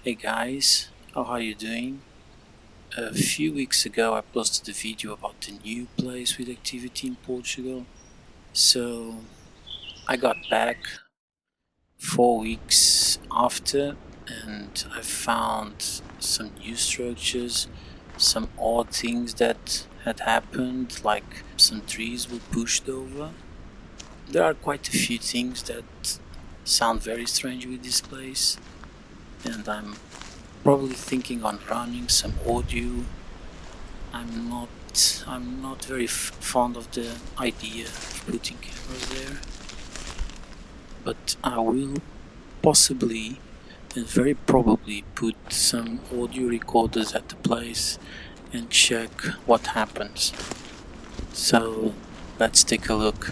Hey guys, how are you doing? A few weeks ago I posted a video about the new place with activity in Portugal. So I got back 4 weeks after and I found some new structures, some odd things that had happened, like some trees were pushed over. There are quite a few things that sound very strange with this place, and I'm probably thinking on running some audio. I'm not very fond of the idea of putting cameras there, but I will possibly and very probably put some audio recorders at the place and check what happens. So let's take a look.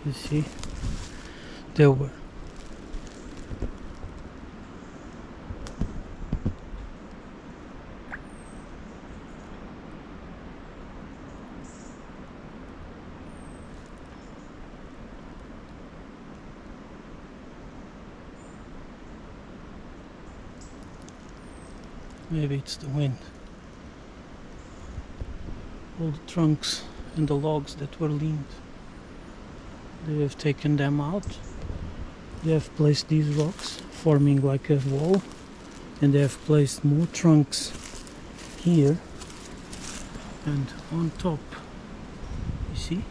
You see, there were. Maybe it's the wind. All the trunks and the logs that were leaned, they have taken them out. They have placed these rocks forming like a wall, and they have placed more trunks here and on top. You see?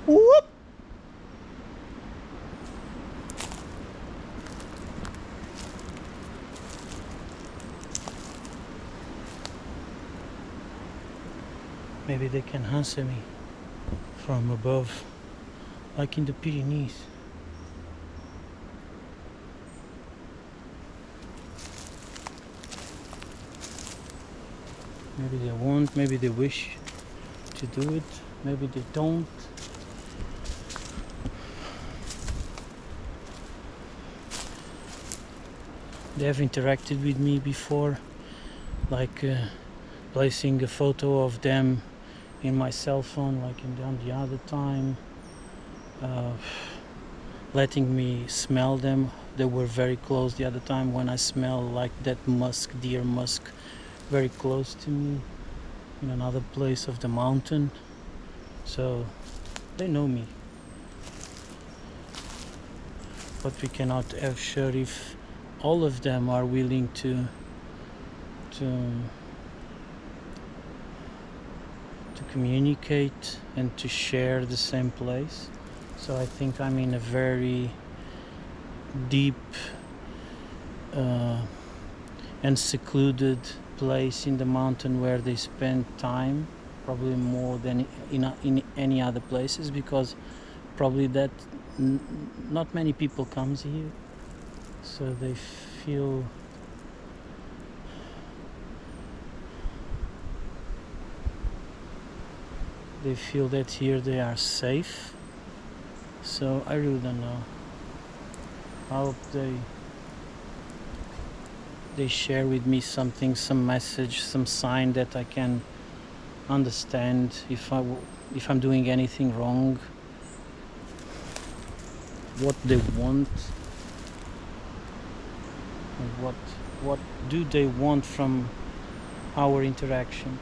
Whoop! Maybe they can answer me from above, like in the Pyrenees. Maybe they won't, maybe they wish to do it, maybe they don't. They have interacted with me before, like placing a photo of them in my cell phone, like on the other time, letting me smell them. They were very close the other time when I smell like that musk, deer musk, very close to me in another place of the mountain. So they know me, but we cannot have sure if all of them are willing to communicate and to share the same place. So I think I'm in a very deep and secluded place in the mountain where they spend time, probably more than in any other places, because probably that not many people comes here, so they feel that here they are safe. So I really don't know. I hope they share with me something, some message, some sign that I can understand if I'm doing anything wrong, what they want, and what do they want from our interaction.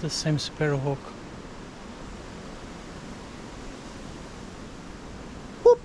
the same sparrowhawk. Whoop.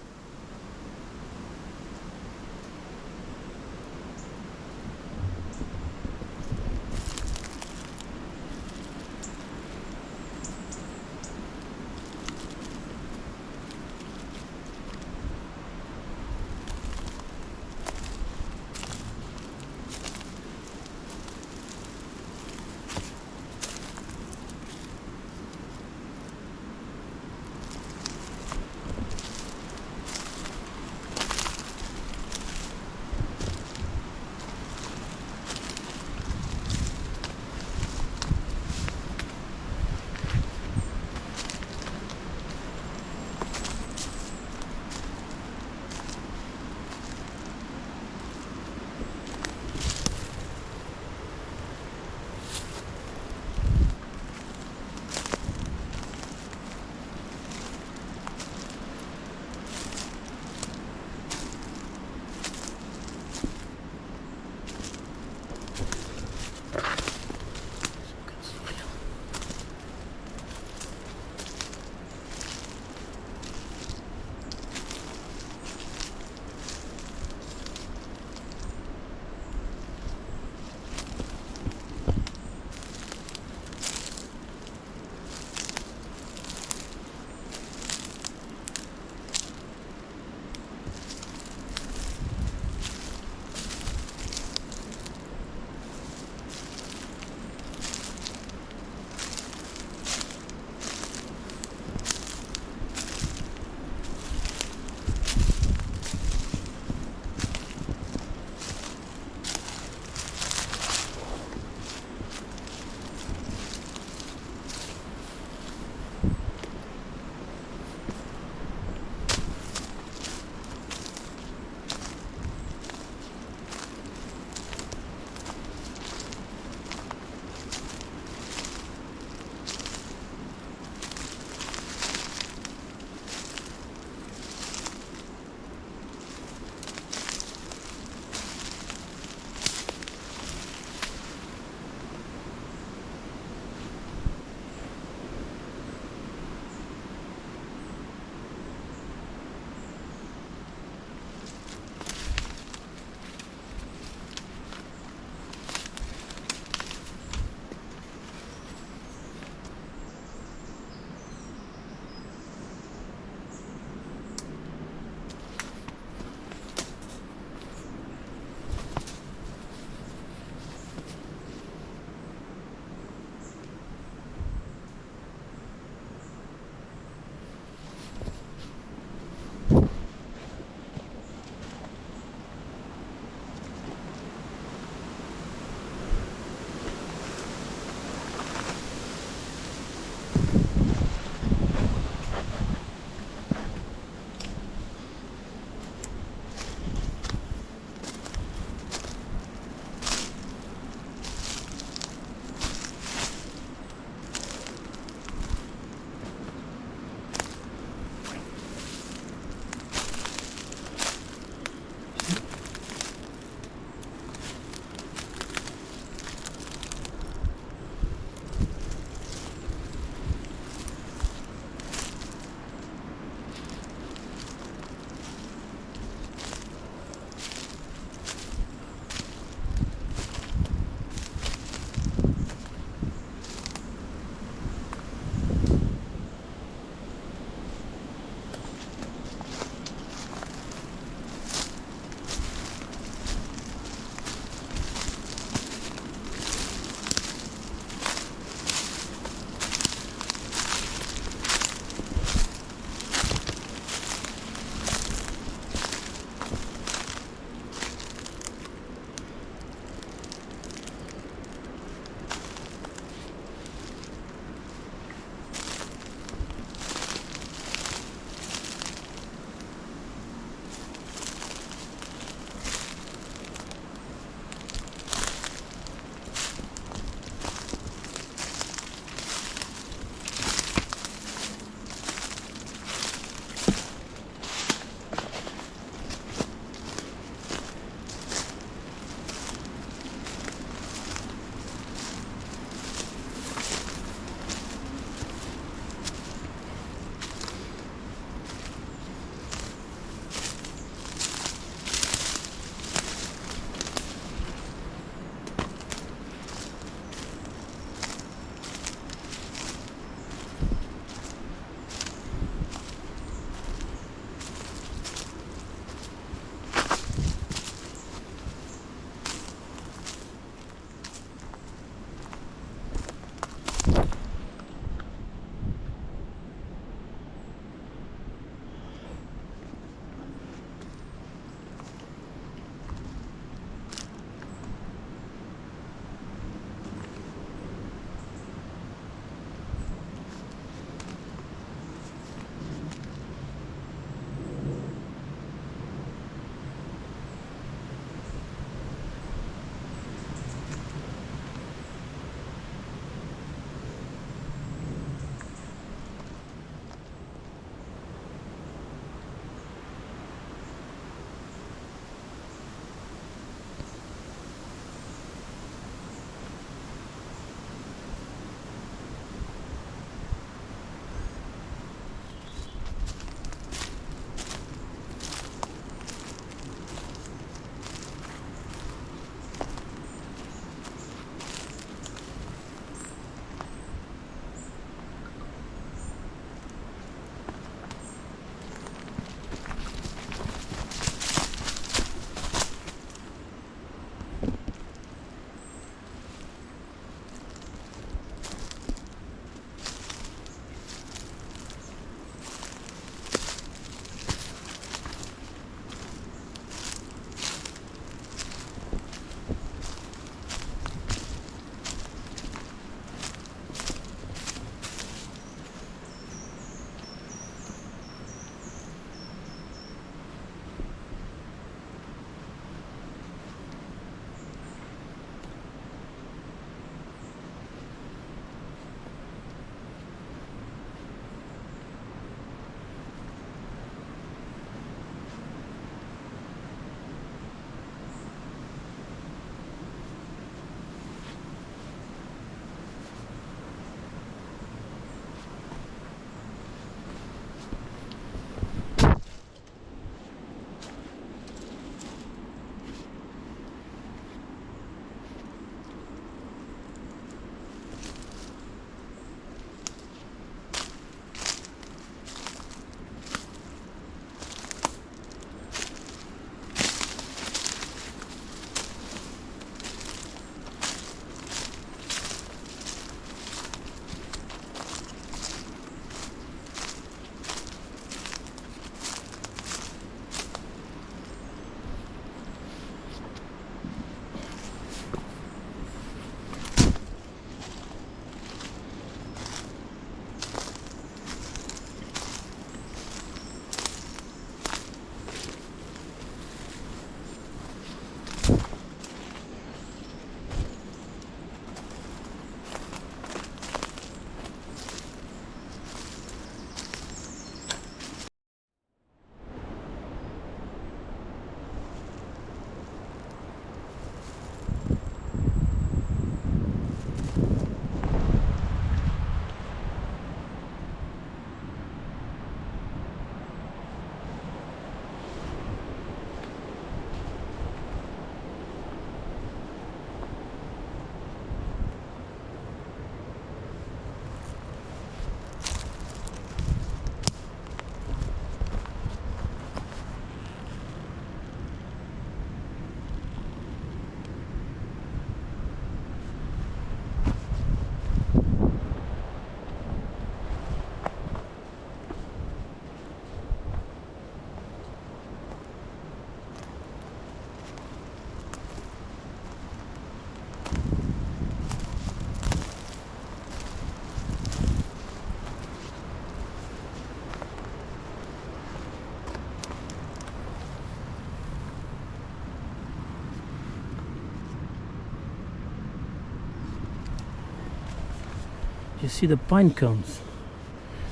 You see the pine cones?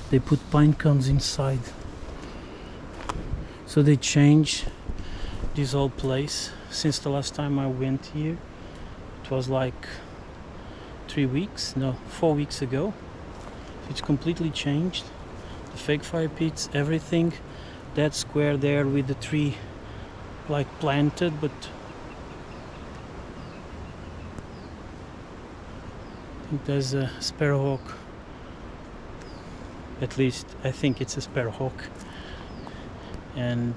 They put pine cones inside. So they changed this whole place since the last time I went here. It was like 4 weeks ago. It's completely changed. The fake fire pits, everything. That square there with the tree like planted, but I think there's a sparrowhawk. At least I think it's a sparrowhawk, and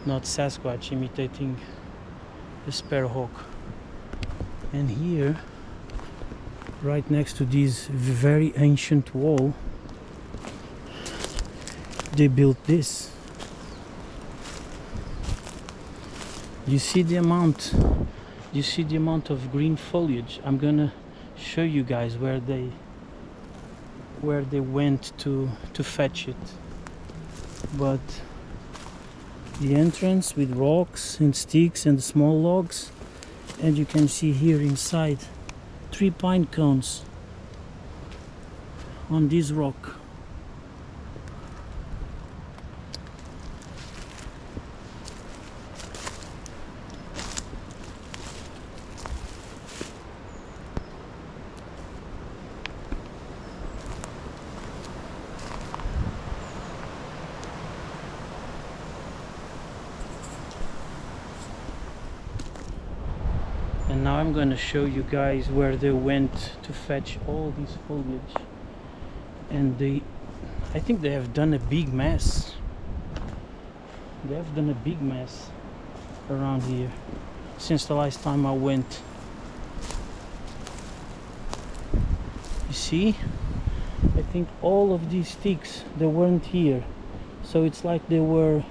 not Sasquatch imitating the sparrowhawk. And here, right next to this very ancient wall, they built this. You see the amount of green foliage. I'm gonna show you guys where they went to fetch it. But the entrance with rocks and sticks and small logs, and you can see here inside 3 pine cones on this rock. And now I'm going to show you guys where they went to fetch all this foliage. And I think they have done a big mess. They have done a big mess around here since the last time I went. You see? I think all of these sticks, they weren't here. So it's like they were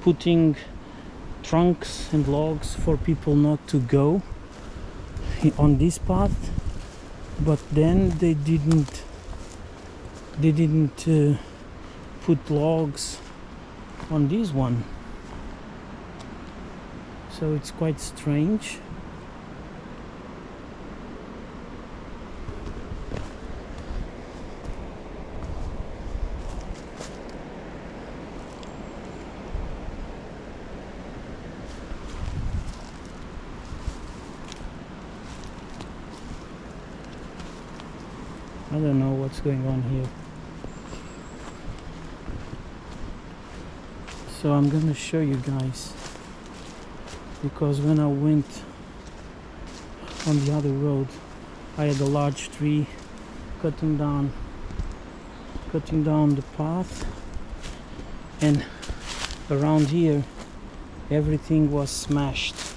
putting trunks and logs for people not to go on this path, but then they didn't put logs on this one, so it's quite strange. I don't know what's going on here. So I'm gonna show you guys, because when I went on the other road, I had a large tree cutting down the path, and around here everything was smashed.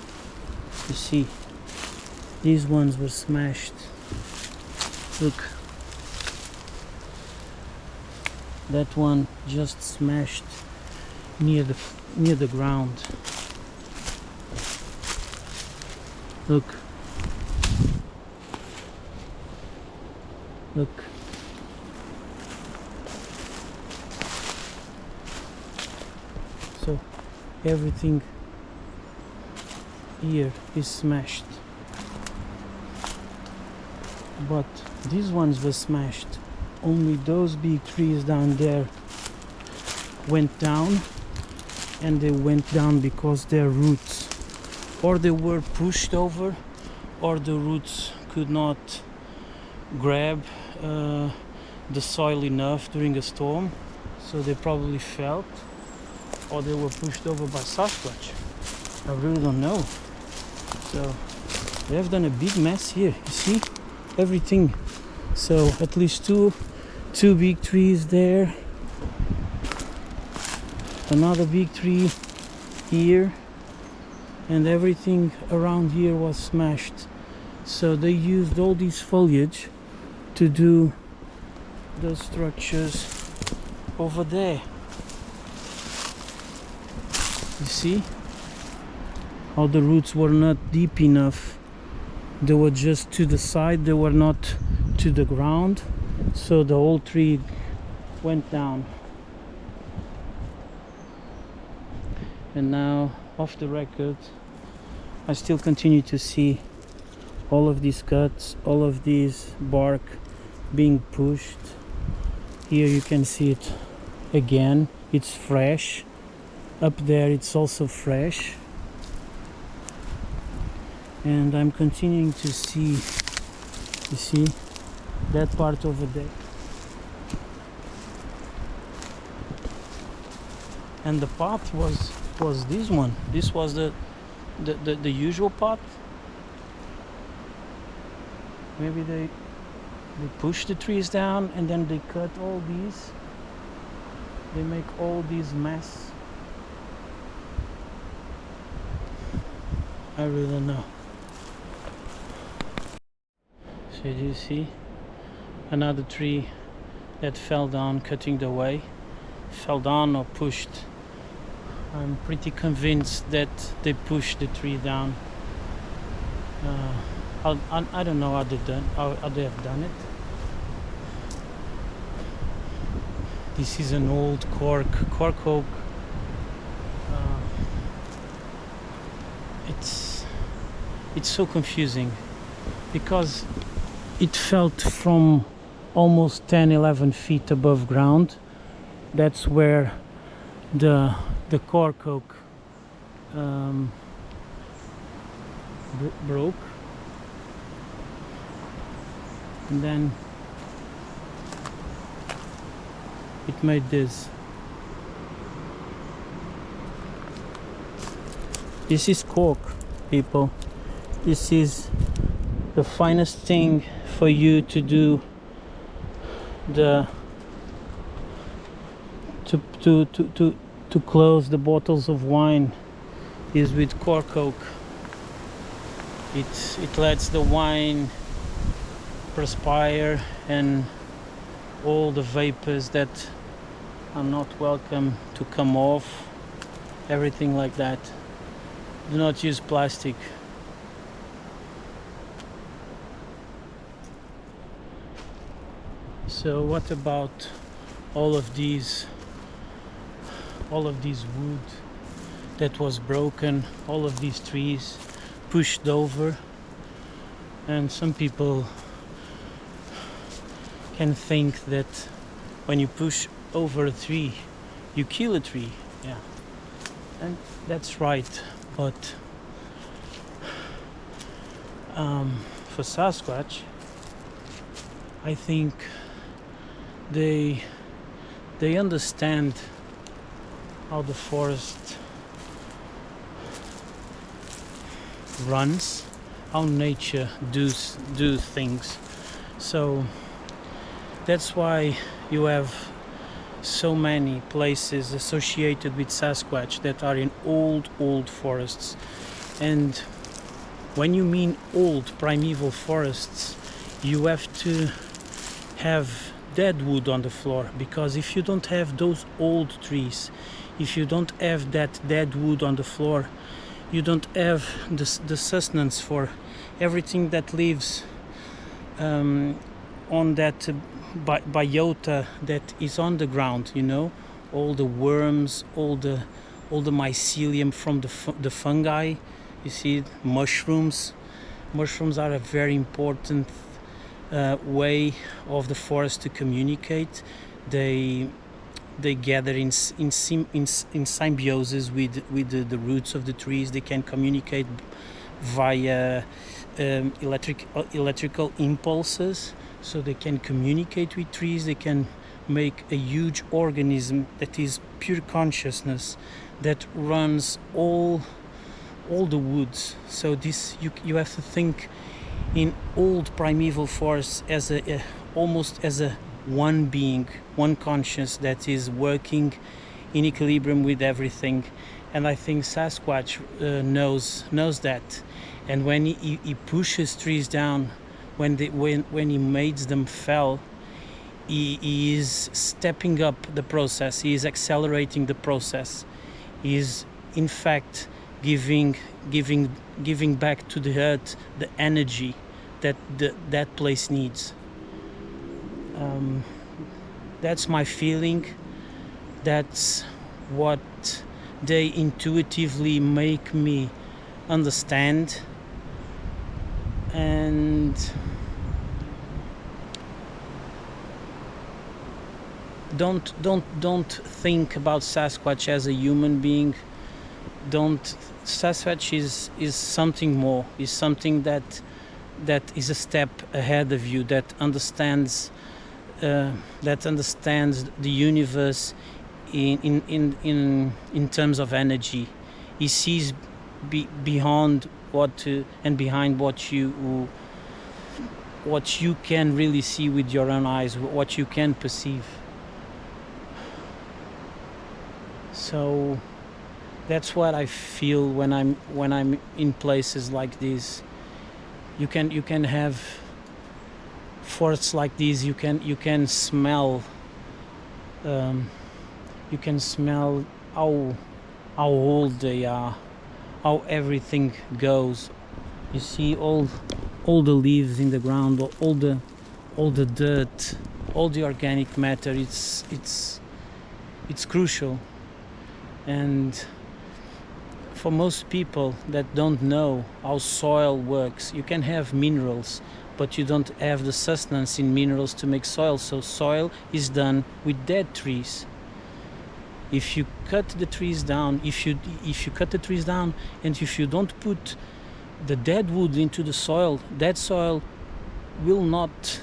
You see, these ones were smashed. Look, that one just smashed near the ground. Look, so everything here is smashed, but these ones were smashed. Only those big trees down there went down, and they went down because their roots, or they were pushed over, or the roots could not grab the soil enough during a storm, so they probably fell, or they were pushed over by Sasquatch. I really don't know. So they have done a big mess here. You see everything. So at least two big trees there, another big tree here, and everything around here was smashed. So they used all this foliage to do the structures over there. You see how the roots were not deep enough. They were just to the side, they were not to the ground, so the whole tree went down. And now, off the record, I still continue to see all of these cuts, all of these bark being pushed. Here you can see it again, it's fresh. Up there it's also fresh. And I'm continuing to see, you see that part over there. And the path was this one. This was the usual path. Maybe they push the trees down and then they cut all these. They make all these mess. I really don't know. So do you see another tree that fell down, cutting the way? Fell down or pushed? I'm pretty convinced that they pushed the tree down. I don't know how they have done it. This is an old cork oak. It's so confusing because it felt from almost 10-11 feet above ground. That's where the cork oak broke, and then it made this. This is cork, people. This is the finest thing for you to do. To close the bottles of wine is with cork oak. It lets the wine perspire and all the vapors that are not welcome to come off, everything like that. Do not use plastic. So what about all of these wood that was broken, all of these trees pushed over? And some people can think that when you push over a tree, you kill a tree. Yeah, and that's right, but for Sasquatch, I think they understand how the forest runs, how nature do things. So that's why you have so many places associated with Sasquatch that are in old forests. And when you mean old primeval forests, you have to have dead wood on the floor, because if you don't have those old trees, if you don't have that dead wood on the floor, you don't have the sustenance for everything that lives on that biota that is on the ground, you know, all the worms, all the mycelium from the fungi. You see, mushrooms are a very important way of the forest to communicate. They gather in symbiosis with the roots of the trees. They can communicate via electrical impulses, so they can communicate with trees. They can make a huge organism that is pure consciousness that runs all the woods. So this you have to think in old primeval forests as almost as a one being, one conscious that is working in equilibrium with everything. And I think Sasquatch knows that. And when he pushes trees down, when he makes them fell, he is stepping up the process. He is accelerating the process. He is in fact giving back to the earth the energy that that place needs. That's my feeling. That's what they intuitively make me understand. And don't think about Sasquatch as a human being. Don't. Sasquatch is something more. Is something that is a step ahead of you, that understands the universe in terms of energy. He sees beyond behind what you can really see with your own eyes, what you can perceive. So that's what I feel when I'm in places like this. You can have forests like these. You can smell how old they are, how everything goes. You see all the leaves in the ground, all the dirt, all the organic matter. It's crucial. And for most people that don't know how soil works, you can have minerals, but you don't have the sustenance in minerals to make soil. So soil is done with dead trees. If you cut the trees down, if you cut the trees down, and if you don't put the dead wood into the soil, that soil will not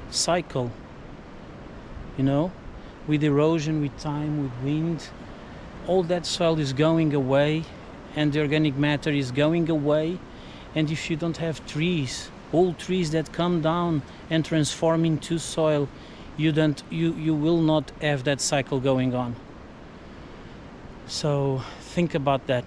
cycle. With erosion, with time, with wind, all that soil is going away, and the organic matter is going away. And if you don't have trees, old trees that come down and transform into soil, you will not have that cycle going on. So think about that.